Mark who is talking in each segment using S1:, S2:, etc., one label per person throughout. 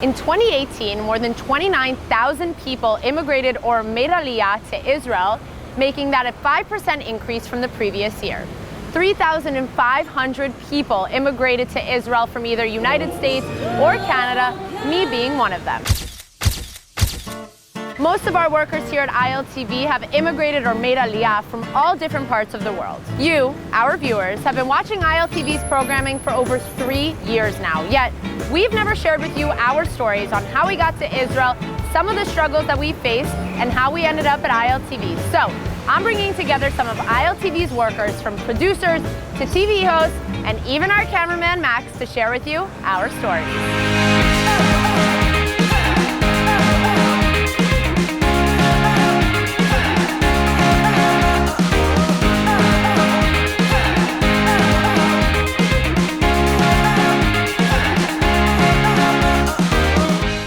S1: In 2018, more than 29,000 people immigrated or made aliyah to Israel, making that a 5% increase from the previous year. 3,500 people immigrated to Israel from either United States or Canada, me being one of them. Most of our workers here at ILTV have immigrated or made aliyah from all different parts of the world. You, our viewers, have been watching ILTV's programming for over 3 years now, yet we've never shared with you our stories on how we got to Israel, some of the struggles that we faced, and how we ended up at ILTV. So, I'm bringing together some of ILTV's workers, from producers to TV hosts, and even our cameraman Max, to share with you our stories.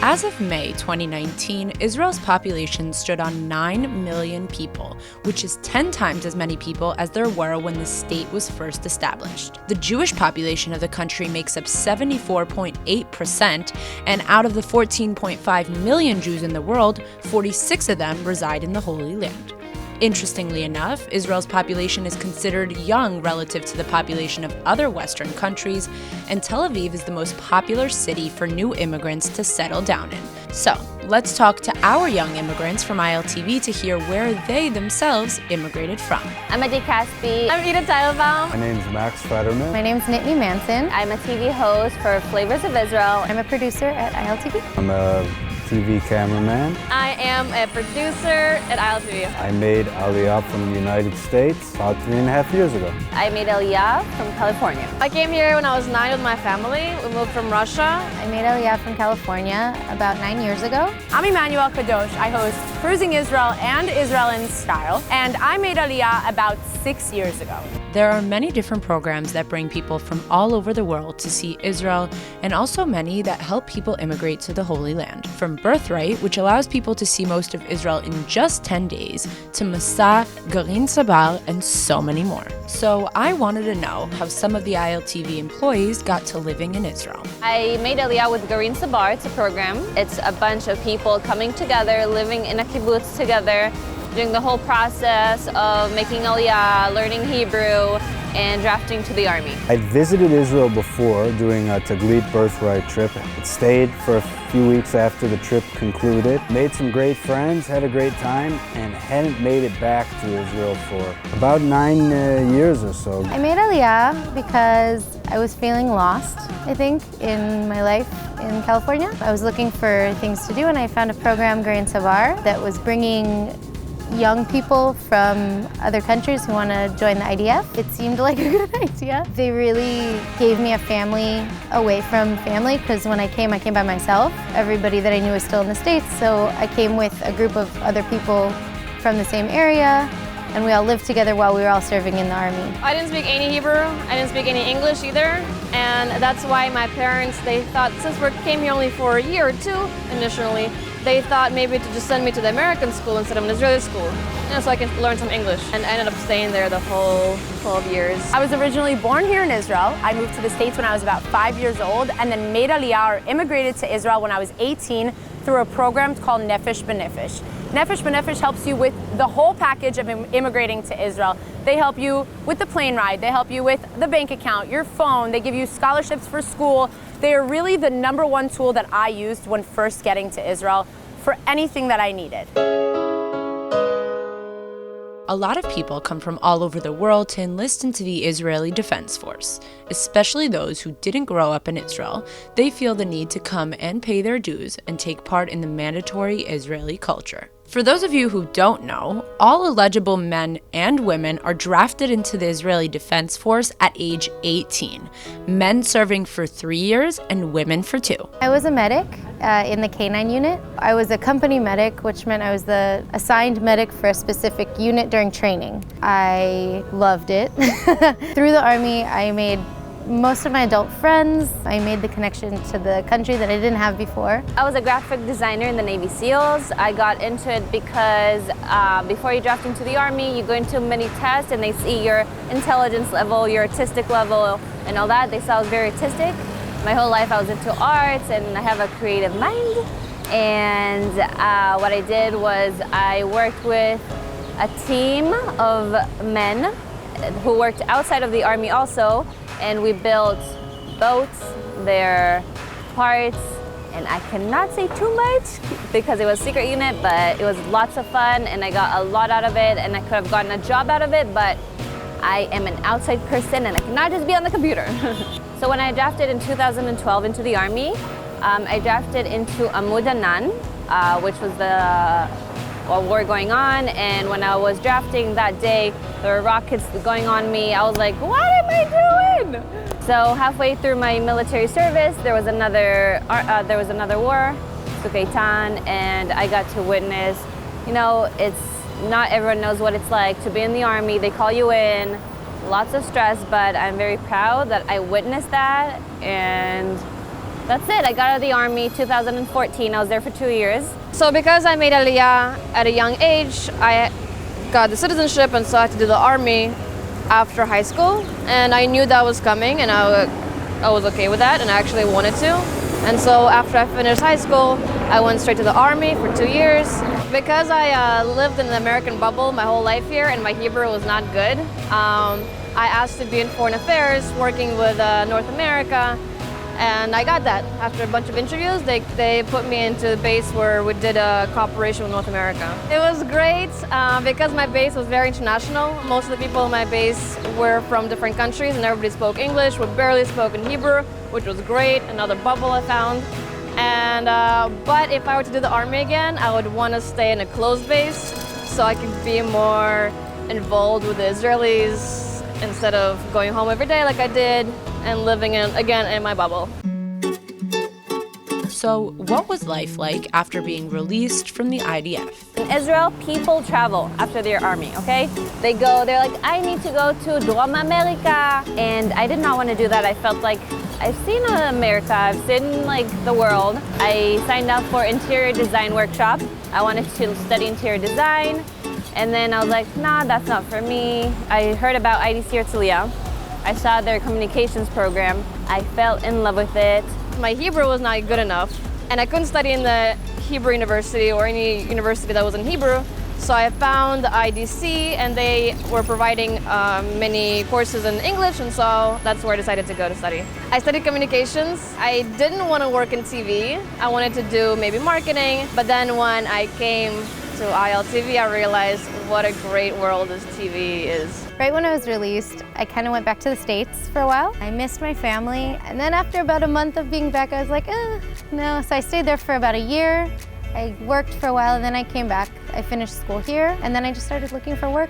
S2: As of May 2019, Israel's population stood on 9 million people, which is 10 times as many people as there were when the state was first established. The Jewish population of the country makes up 74.8%, and out of the 14.5 million Jews in the world, 46 of them reside in the Holy Land. Interestingly enough, Israel's population is considered young relative to the population of other Western countries, and Tel Aviv is the most popular city for new immigrants to settle down in. So, let's talk to our young immigrants from ILTV to hear where they themselves immigrated from.
S3: I'm Adi Caspi.
S4: I'm Ida Teilbaum.
S5: My name's Max Fetterman.
S6: My name's Nittany Manson.
S3: I'm a TV host for Flavors of Israel.
S6: I'm a producer at ILTV.
S5: I'm a TV cameraman.
S4: I am a producer at ILTV.
S5: I made aliyah from the United States about 3.5 years ago.
S3: I made aliyah from California.
S4: I came here when I was 9 with my family. We moved from Russia.
S6: I made aliyah from California about 9 years ago.
S1: I'm Emmanuel Kadosh. I host Cruising Israel and Israel in Style, and I made aliyah about 6 years ago.
S2: There are many different programs that bring people from all over the world to see Israel, and also many that help people immigrate to the Holy Land. From Birthright, which allows people to see most of Israel in just 10 days, to Masa, Garin Sabar, and so many more. So I wanted to know how some of the ILTV employees got to living in Israel.
S3: I made aliyah with Garin Sabar. It's a program. It's a bunch of people coming together, living in a kibbutz together, doing the whole process of making aliyah, learning Hebrew, and drafting to the army.
S5: I visited Israel before doing a Taglit Birthright trip. It stayed for a few weeks after the trip concluded. Made some great friends, had a great time, and hadn't made it back to Israel for about 9 years or so.
S6: I made aliyah because I was feeling lost, I think, in my life in California. I was looking for things to do, and I found a program, Garin Sabar, that was bringing young people from other countries who want to join the IDF. It seemed like a good idea. They really gave me a family away from family, because when I came by myself. Everybody that I knew was still in the States, so I came with a group of other people from the same area, and we all lived together while we were all serving in the army.
S4: I didn't speak any Hebrew. I didn't speak any English either, and that's why my parents, they thought, since we came here only for a year or two initially, they thought maybe to just send me to the American school instead of an Israeli school, so I can learn some English. And I ended up staying there the whole 12 years.
S1: I was originally born here in Israel. I moved to the States when I was about 5 years old, and then made aliyah, or immigrated to Israel, when I was 18 through a program called Nefesh B'Nefesh. Nefesh B'Nefesh helps you with the whole package of immigrating to Israel. They help you with the plane ride, they help you with the bank account, your phone, they give you scholarships for school. They are really the #1 tool that I used when first getting to Israel for anything that I needed.
S2: A lot of people come from all over the world to enlist into the Israeli Defense Force, especially those who didn't grow up in Israel. They feel the need to come and pay their dues and take part in the mandatory Israeli culture. For those of you who don't know, all eligible men and women are drafted into the Israeli Defense Force at age 18, men serving for 3 years and women for 2.
S6: I was a medic in the K-9 unit. I was a company medic, which meant I was the assigned medic for a specific unit during training. I loved it. Through the army, I made most of my adult friends. I made the connection to the country that I didn't have before.
S3: I was a graphic designer in the Navy SEALs. I got into it because before you draft into the Army, you go into many tests and they see your intelligence level, your artistic level, and all that. They saw I was very artistic. My whole life I was into arts and I have a creative mind. And what I did was I worked with a team of men who worked outside of the Army also, and we built boats, their parts, and I cannot say too much because it was a secret unit, but it was lots of fun and I got a lot out of it and I could have gotten a job out of it, but I am an outside person and I cannot just be on the computer. So when I drafted in 2012 into the Army, I drafted into Amudanan, which was the war going on, and when I was drafting that day, there were rockets going on me. I was like, what am I doing? So halfway through my military service, there was another war, Sukaitan, and I got to witness, you know, it's not everyone knows what it's like to be in the Army. They call you in, lots of stress, but I'm very proud that I witnessed that, and that's it. I got out of the Army 2014. I was there for 2 years.
S4: So because I made Aliyah at a young age, I got the citizenship and so I had to do the Army after high school. And I knew that was coming and I was okay with that and I actually wanted to. And so after I finished high school, I went straight to the Army for 2 years. Because I lived in the American bubble my whole life here and my Hebrew was not good, I asked to be in foreign affairs, working with North America. And I got that. After a bunch of interviews, they put me into the base where we did a cooperation with North America. It was great because my base was very international. Most of the people in my base were from different countries and everybody spoke English. We barely spoke in Hebrew, which was great. Another bubble I found. And but if I were to do the Army again, I would want to stay in a closed base so I could be more involved with the Israelis instead of going home every day like I did and living again in my bubble.
S2: So, what was life like after being released from the IDF?
S3: In Israel, people travel after their army, okay? They're like, I need to go to Drum America. And I did not want to do that. I felt like I've seen America, I've seen like the world. I signed up for interior design workshop. I wanted to study interior design. And then I was like, nah, that's not for me. I heard about IDC Herzliya. I saw their communications program. I fell in love with it.
S4: My Hebrew was not good enough, and I couldn't study in the Hebrew university or any university that was in Hebrew. So I found the IDC, and they were providing many courses in English, and so that's where I decided to go to study. I studied communications. I didn't want to work in TV. I wanted to do maybe marketing, but then when I came to ILTV, I realized what a great world this TV is.
S6: Right when I was released, I kind of went back to the States for a while. I missed my family, and then after about a month of being back, I was like, no. So I stayed there for about a year. I worked for a while, and then I came back. I finished school here, and then I just started looking for work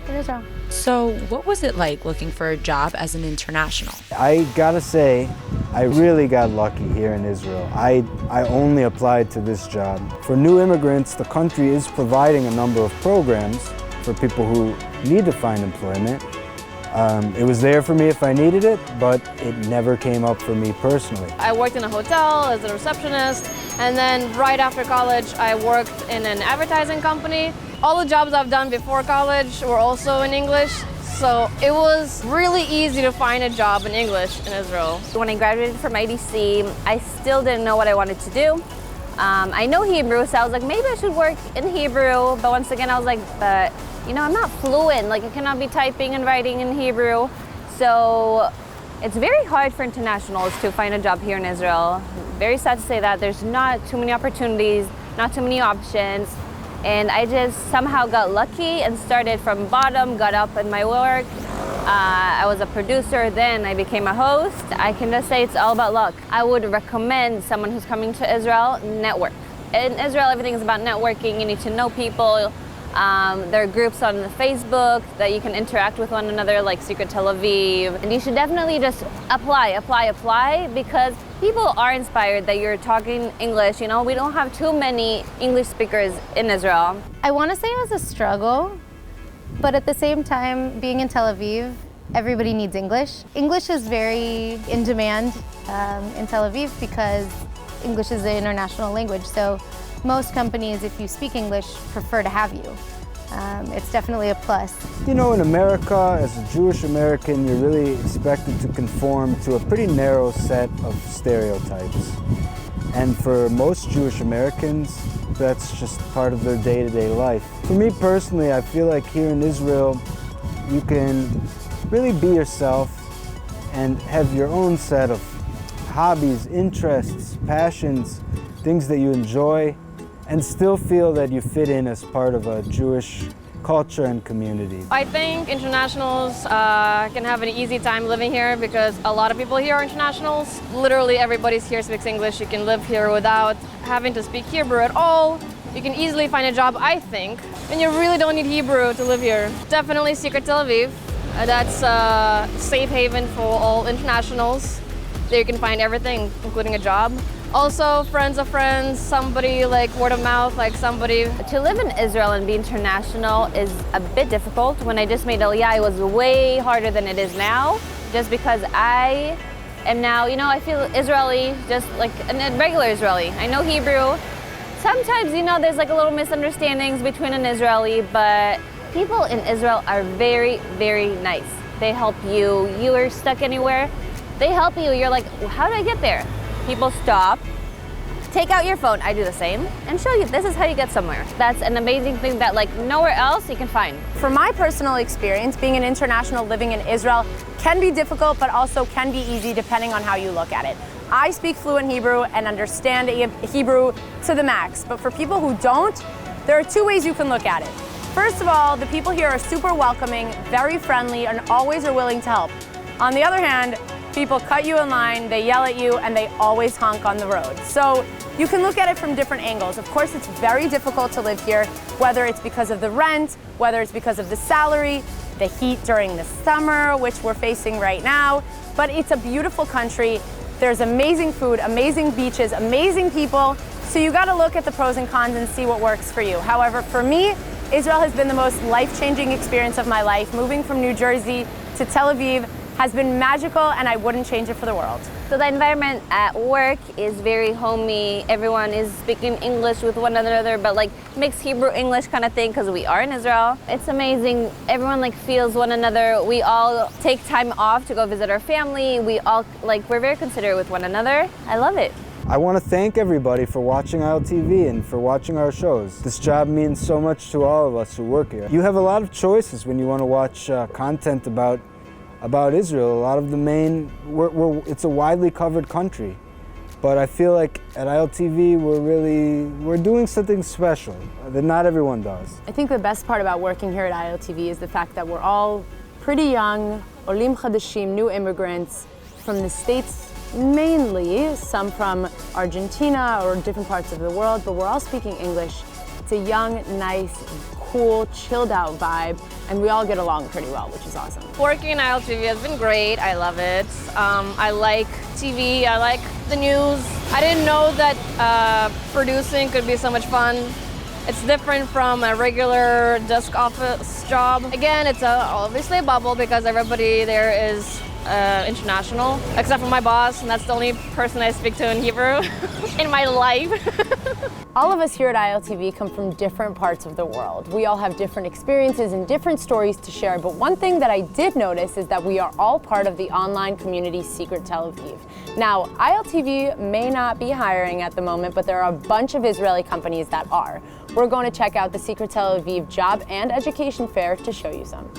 S6: in Israel.
S2: So, what was it like looking for a job as an international?
S5: I gotta say, I really got lucky here in Israel. I only applied to this job. For new immigrants, the country is providing a number of programs for people who need to find employment. It was there for me if I needed it, but it never came up for me personally.
S4: I worked in a hotel as a receptionist, and then right after college, I worked in an advertising company. All the jobs I've done before college were also in English, so it was really easy to find a job in English in Israel.
S3: When I graduated from IDC, I still didn't know what I wanted to do. I know Hebrew, so I was like, maybe I should work in Hebrew, but once again, I was like, but you know, I'm not fluent, like I cannot be typing and writing in Hebrew. So it's very hard for internationals to find a job here in Israel. Very sad to say that there's not too many opportunities, not too many options. And I just somehow got lucky and started from bottom, got up in my work. I was a producer, then I became a host. I can just say it's all about luck. I would recommend someone who's coming to Israel, network. In Israel, everything is about networking. You need to know people. There are groups on Facebook that you can interact with one another, like Secret Tel Aviv. And you should definitely just apply, because people are inspired that you're talking English. You know, we don't have too many English speakers in Israel.
S6: I want to say it was a struggle, but at the same time, being in Tel Aviv, everybody needs English. English is very in demand in Tel Aviv because English is the international language. So most companies, if you speak English, prefer to have you. it's definitely a plus.
S5: You know, in America, as a Jewish American, you're really expected to conform to a pretty narrow set of stereotypes. And for most Jewish Americans, that's just part of their day-to-day life. For me personally, I feel like here in Israel, you can really be yourself and have your own set of hobbies, interests, passions, things that you enjoy, and still feel that you fit in as part of a Jewish culture and community.
S4: I think internationals can have an easy time living here because a lot of people here are internationals. Literally everybody's here speaks English. You can live here without having to speak Hebrew at all. You can easily find a job, I think, and you really don't need Hebrew to live here. Definitely Secret Tel Aviv. That's a safe haven for all internationals. There you can find everything, including a job. Also, friends of friends, somebody like word of mouth, like somebody.
S3: To live in Israel and be international is a bit difficult. When I just made Aliyah, it was way harder than it is now, just because I am now, you know, I feel Israeli, just like a regular Israeli. I know Hebrew. Sometimes, you know, there's like a little misunderstandings between an Israeli, but people in Israel are very, very nice. They help you. You are stuck anywhere, they help you. You're like, how do I get there? People stop, take out your phone, I do the same, and show you this is how you get somewhere. That's an amazing thing that like nowhere else you can find.
S1: From my personal experience, being an international living in Israel can be difficult, but also can be easy depending on how you look at it. I speak fluent Hebrew and understand Hebrew to the max, but for people who don't, there are two ways you can look at it. First of all, the people here are super welcoming, very friendly, and always are willing to help. On the other hand, people cut you in line, they yell at you, and they always honk on the road. So you can look at it from different angles. Of course, it's very difficult to live here, whether it's because of the rent, whether it's because of the salary, the heat during the summer, which we're facing right now. But it's a beautiful country. There's amazing food, amazing beaches, amazing people. So you gotta look at the pros and cons and see what works for you. However, for me, Israel has been the most life-changing experience of my life. Moving from New Jersey to Tel Aviv has been magical, and I wouldn't change it for the world.
S3: So the environment at work is very homey. Everyone is speaking English with one another, but like mixed Hebrew English kind of thing because we are in Israel. It's amazing. Everyone like feels one another. We all take time off to go visit our family. We're very considerate with one another. I love it.
S5: I want to thank everybody for watching ILTV and for watching our shows. This job means so much to all of us who work here. You have a lot of choices when you want to watch content about Israel. A lot of the it's a widely covered country. But I feel like at ILTV we're doing something special that not everyone does.
S1: I think the best part about working here at ILTV is the fact that we're all pretty young, olim chadashim, new immigrants from the States mainly, some from Argentina or different parts of the world, but we're all speaking English. It's a young, nice, cool, chilled out vibe, and we all get along pretty well, which is awesome.
S4: Working in ILTV has been great. I love it. I like TV. I like the news. I didn't know that producing could be so much fun. It's different from a regular desk office job. Again, it's obviously a bubble because everybody there is international, except for my boss, and that's the only person I speak to in Hebrew in my life.
S1: All of us here at ILTV come from different parts of the world. We all have different experiences and different stories to share, but one thing that I did notice is that we are all part of the online community Secret Tel Aviv. Now, ILTV may not be hiring at the moment, but there are a bunch of Israeli companies that are. We're going to check out the Secret Tel Aviv Job and Education Fair to show you some.